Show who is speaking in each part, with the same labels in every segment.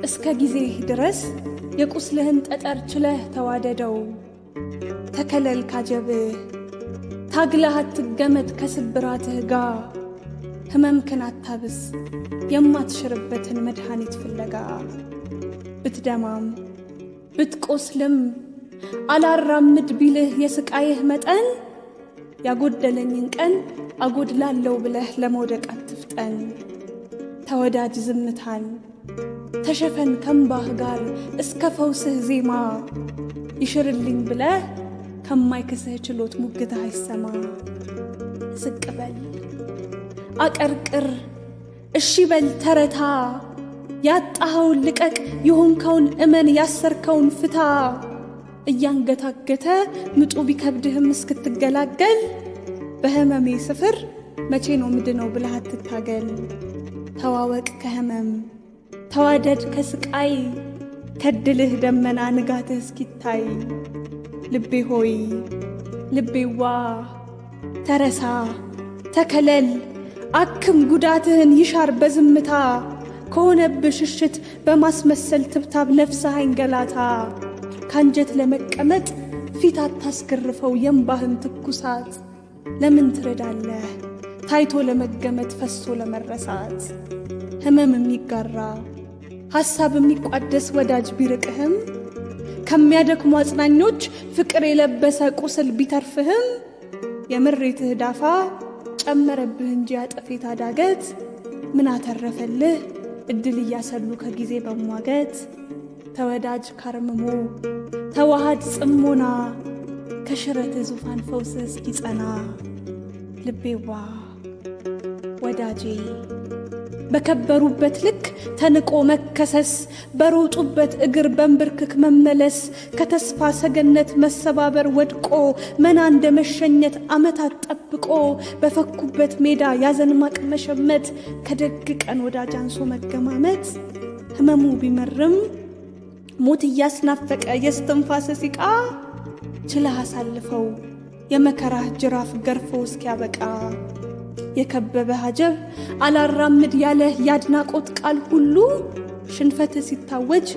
Speaker 1: እስከ ጊዜህ ድረስ የቁስልህን ጠጠር ችለህ ተዋደደው። ተከለል ካጀብህ ታግለህ አትገመት ከስብራትህ ጋር። ህመምክን አታብስ የማትሽርበትን መድኃኒት ፍለጋ። ብትደማም ብትቆስልም አላራምድ ቢልህ የስቃይህ መጠን፣ ያጎደለኝን ቀን አጎድላለው ብለህ ለመውደቅ አትፍጠን። ተወዳጅ ዝምታን ተሸፈን ከእንባህ ጋር እስከ ፈውስህ ዜማ። ይሽርልኝ ብለህ ከማይክስህ ችሎት ሙግትህ አይሰማ። ዝቅ በል አቀርቅር እሺ በል ተረታ። ያጣኸውን ልቀቅ የሆንከውን እመን ያሰርከውን ፍታ። እያንገታገተ ምጡ ቢከብድህም እስክትገላገል፣ በህመሜ ስፍር መቼ ነው ምድነው ብለህ አትታገል። ተዋወቅ ከህመም ተዋደድ ከስቃይ፣ ከድልህ ደመና ንጋትህ እስኪታይ። ልቤ ሆይ ልቤዋ ተረሳ ተከለል አክም ጉዳትህን ይሻር በዝምታ። ከሆነብህ ሽሽት በማስመሰል ትብታብ ነፍስህ አይንገላታ። ካንጀት ለመቀመጥ ፊት አታስገርፈው የእንባህን ትኩሳት። ለምን ትረዳለህ ታይቶ ለመገመት ፈሶ ለመረሳት። ህመም የሚጋራ ሐሳብ የሚቋደስ ወዳጅ ቢርቅህም፣ ከሚያደክሙ አጽናኞች ፍቅር የለበሰ ቁስል ቢተርፍህም፣ የምሬትህ ዳፋ ጨመረብህ እንጂ አጠፌታ ዳገት። ምን አተረፈልህ እድል እያሰሉ ከጊዜ በሟገት። ተወዳጅ ካርምሞ ተዋሃድ ጽሞና፣ ከሽረትህ ዙፋን ፈውስህ እስኪጸና። ልቤዋ ወዳጄ በከበሩበት ልክ ተንቆ መከሰስ፣ በሮጡበት እግር በንብርክክ መመለስ። ከተስፋ ሰገነት መሰባበር ወድቆ መና እንደ መሸኘት ዓመታት ጠብቆ፣ በፈኩበት ሜዳ ያዘን ማቅ መሸመት፣ ከደግ ቀን ወዳጅ አንሶ መገማመት። ህመሙ ቢመርም ሞት እያስናፈቀ የስትንፋስ ሲቃ፣ ችለህ አሳልፈው የመከራህ ጅራፍ ገርፎ እስኪያበቃ። የከበበህ አጀብ አላራምድ ያለህ ያድናቆት ቃል ሁሉ፣ ሽንፈትህ ሲታወጅ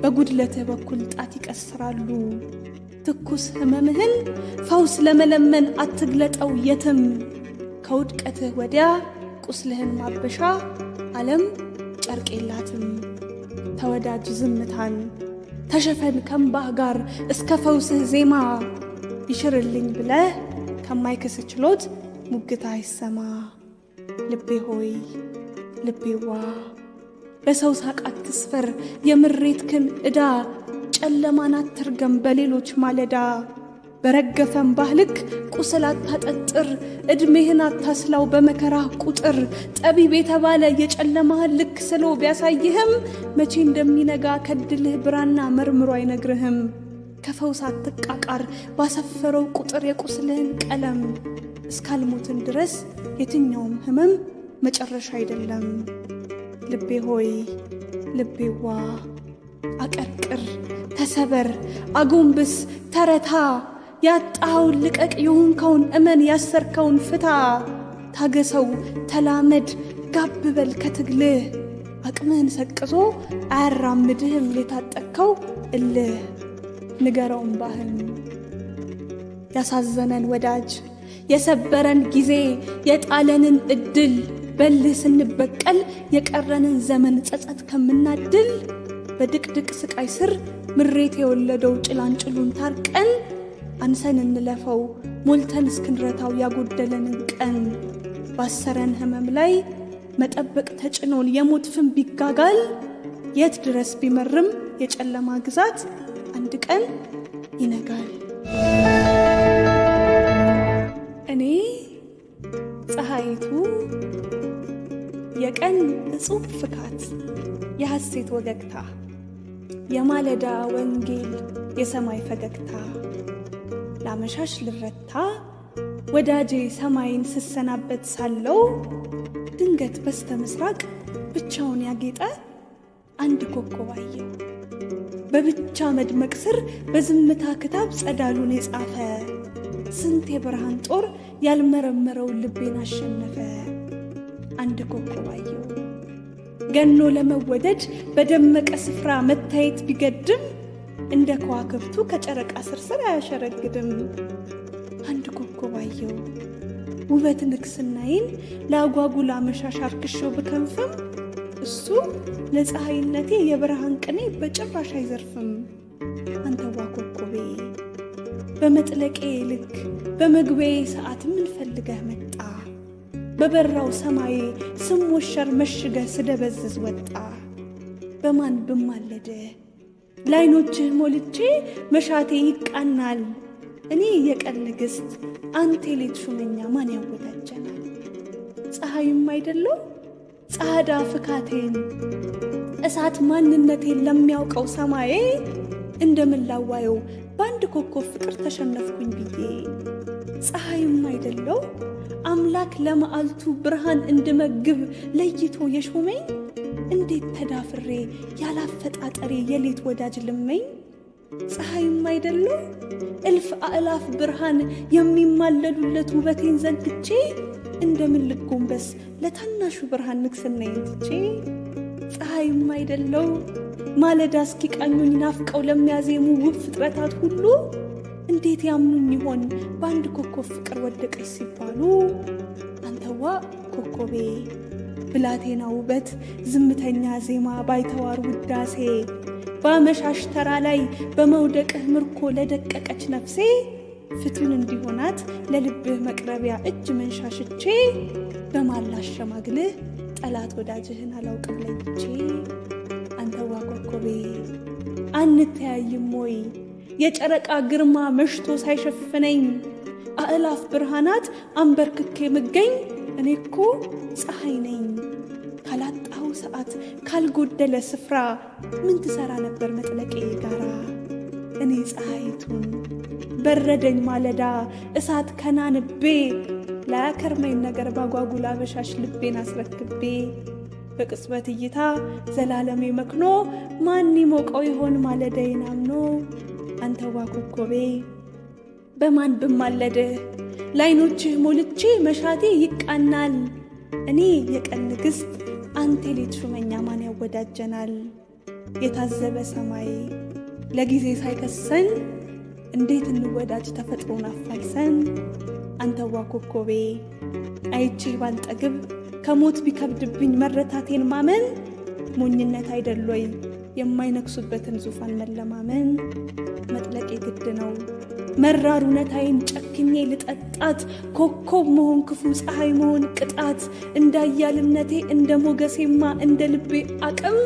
Speaker 1: በጉድለትህ በኩል ጣት ይቀስራሉ። ትኩስ ህመምህን ፈውስ ለመለመን አትግለጠው የትም። ከውድቀትህ ወዲያ ቁስልህን ማበሻ ዓለም ጨርቅ የላትም። ተወዳጅ ዝምታን ተሸፈን ከእንባህ ጋር እስከ ፈውስህ ዜማ። ይሽርልኝ ብለህ ከማይክስ ችሎት ሙግትህ አይሰማ። ልቤ ሆይ ልቤዋ በሰው ሳቅ አትስፈር የምሬትክን ዕዳ። ጨለማን አትርገም በሌሎች ማለዳ። በረገፈ እንባህ ልክ ቁስል አታጠጥር፣ ዕድሜህን አታስላው በመከራህ ቁጥር። ጠቢብ የተባለ የጨለማህን ልክ ስሎ ቢያሳይህም፣ መቼ እንደሚነጋ ከድልህ ብራና መርምሮ አይነግርህም። ከፈውስ አትቃቃር ባሰፈረው ቁጥር የቁስልህን ቀለም። እስካልሞትን ድረስ የትኛውም ህመም መጨረሻ አይደለም። ልቤ ሆይ ልቤዋ አቀርቅር ተሰበር አጎንብስ ተረታ። ያጣኸውን ልቀቅ የሆንከውን እመን ያሰርከውን ፍታ። ታገሰው ተላመድ ጋብ በል ከትግልህ፣ አቅምህን ሰቅዞ አያራምድህም የታጠቅከው እልህ። ንገረው እንባህን ያሳዘነን ወዳጅ የሰበረን ጊዜ የጣለንን እድል፣ በልህ ስንበቀል የቀረንን ዘመን ጸጸት ከምናድል። በድቅድቅ ስቃይ ስር ምሬት የወለደው ጭላንጭሉን ታርቀን፣ አንሰን እንለፈው ሞልተን እስክንረታው ያጎደለንን ቀን። ባሰረን ህመም ላይ መጠበቅ ተጭኖን የሞት ፍም ቢጋጋል፣ የት ድረስ ቢመርም የጨለማ ግዛት አንድ ቀን ይነጋል። እኔ ፀሐይቱ የቀን እጹብ ፍካት የሐሴት ወገግታ፣ የማለዳ ወንጌል የሰማይ ፈገግታ። ላመሻሽ ልረታ ወዳጄ ሰማይን ስሰናበት ሳለው፣ ድንገት በስተ ምስራቅ ብቻውን ያጌጠ አንድ ኮከብ አየሁ። በብቻ መድመቅ ስር በዝምታ ክታብ ጸዳሉን የጻፈ፣ ስንት የብርሃን ጦር ያልመረመረውን ልቤን አሸነፈ። አንድ ኮከብ አየሁ ገኖ ለመወደድ በደመቀ ስፍራ መታየት ቢገድም እንደ ከዋክብቱ ከጨረቃ ስርስር አያሸረግድም። አንድ ኮከብ አየው ውበት ንግስናዬን ለአጓጉላ መሻሽ አርክሼው ብከንፍም እሱ ለፀሐይነቴ የብርሃን ቅኔ በጭራሽ አይዘርፍም። አንተዋ ኮከቤ በመጥለቄ ልክ በመግቢያዬ ሰዓት ምን ፈልገህ መጣ? በበራው ሰማዬ ስሞሸር መሽገህ ስደበዝዝ ወጣ። በማን ብማለደ ላይኖችህ ሞልቼ መሻቴ ይቃናል። እኔ የቀን ንግሥት አንተ ሌት ሹመኛ ማን ያወዳጀናል? ፀሐይም አይደለው ጻዳ ፍካቴን እሳት ማንነቴን ለሚያውቀው ሰማዬ እንደምላዋየው በአንድ ኮከብ ፍቅር ተሸነፍኩኝ ብዬ። ፀሐይም አይደለው አምላክ ለመዓልቱ ብርሃን እንድመግብ ለይቶ የሾመኝ እንዴት ተዳፍሬ ያላፈጣጠሬ የሌት ወዳጅ ልመኝ። ፀሐይም አይደለው እልፍ አእላፍ ብርሃን የሚማለሉለት ውበቴን ዘንግቼ እንደምን ልጎንበስ ለታናሹ ብርሃን ንግስናዬን ትቼ። ፀሐይም አይደለው ማለዳ እስኪቃኙኝ ናፍቀው ለሚያዜሙ ውብ ፍጥረታት ሁሉ እንዴት ያምኑኝ ይሆን በአንድ ኮከብ ፍቅር ወደቀች ሲባሉ። አንተዋ ኮከቤ ብላቴና ውበት ዝምተኛ ዜማ ባይተዋር ውዳሴ በአመሻሽ ተራ ላይ በመውደቅህ ምርኮ ለደቀቀች ነፍሴ ፍቱን እንዲሆናት ለልብህ መቅረቢያ እጅ መንሻሽቼ በማላ ሸማግልህ ጠላት ወዳጅህን አላውቅም ለይቼ። አንተዋ ኮከቤ አንተያይም ወይ የጨረቃ ግርማ መሽቶ ሳይሸፍነኝ አእላፍ ብርሃናት አንበርክኬ ምገኝ እኔ እኮ ፀሐይ ነኝ። ካላጣሁ ሰዓት ካልጎደለ ስፍራ ምን ትሰራ ነበር መጥለቄ ጋራ? እኔ ፀሐይቱን በረደኝ ማለዳ እሳት ከናንቤ ላያከርመኝ ነገር ባጓጉላ በሻሽ ልቤን አስረክቤ በቅጽበት እይታ ዘላለሜ መክኖ ማን ይሞቀው ይሆን ማለዳዬን አምኖ። አንተዋ ኮከቤ በማን ብማለድህ ላይኖችህ ሞልቼ መሻቴ ይቃናል። እኔ የቀን ንግሥት አንተ ሌት ሹመኛ ማን ያወዳጀናል? የታዘበ ሰማይ ለጊዜ ሳይከሰን እንዴት እንወዳጅ ተፈጥሮን አፋልሰን። አንተዋ ኮከቤ አይቼህ ባልጠግብ ከሞት ቢከብድብኝ መረታቴን ማመን ሞኝነት አይደሎይ የማይነክሱበትን ዙፋን መለማመን። መጥለቄ ግድ ነው መራር እውነታዬን ጨክኜ ልጠጣት። ኮከብ መሆን ክፉ ፀሐይ መሆን ቅጣት። እንዳያልነቴ እንደ ሞገሴማ እንደ ልቤ አቅም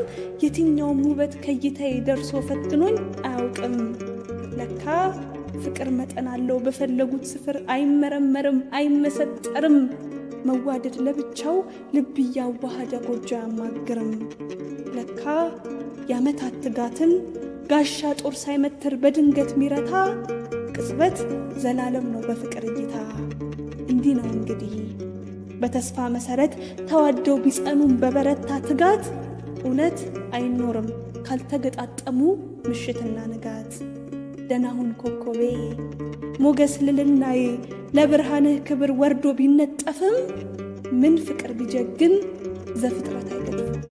Speaker 1: የትኛውም ውበት ከይታዬ ደርሶ ፈትኖኝ አያውቅም። ለካ ፍቅር መጠን አለው በፈለጉት ስፍር አይመረመርም አይመሰጠርም። መዋደድ ለብቻው ልብ እያዋሃደ ጎጆ አያማግርም። ለካ የዓመታት ትጋትን ጋሻ ጦር ሳይመትር በድንገት ሚረታ ቅጽበት ዘላለም ነው በፍቅር እይታ። እንዲህ ነው እንግዲህ በተስፋ መሰረት ተዋደው ቢጸኑም በበረታ ትጋት እውነት አይኖርም ካልተገጣጠሙ ምሽትና ንጋት። ደናሁን ኮከቤ ሞገስ ልልናዬ ለብርሃንህ ክብር ወርዶ ቢነጠፍም ምን ፍቅር ቢጀግን ዘፍጥረት አይገድም።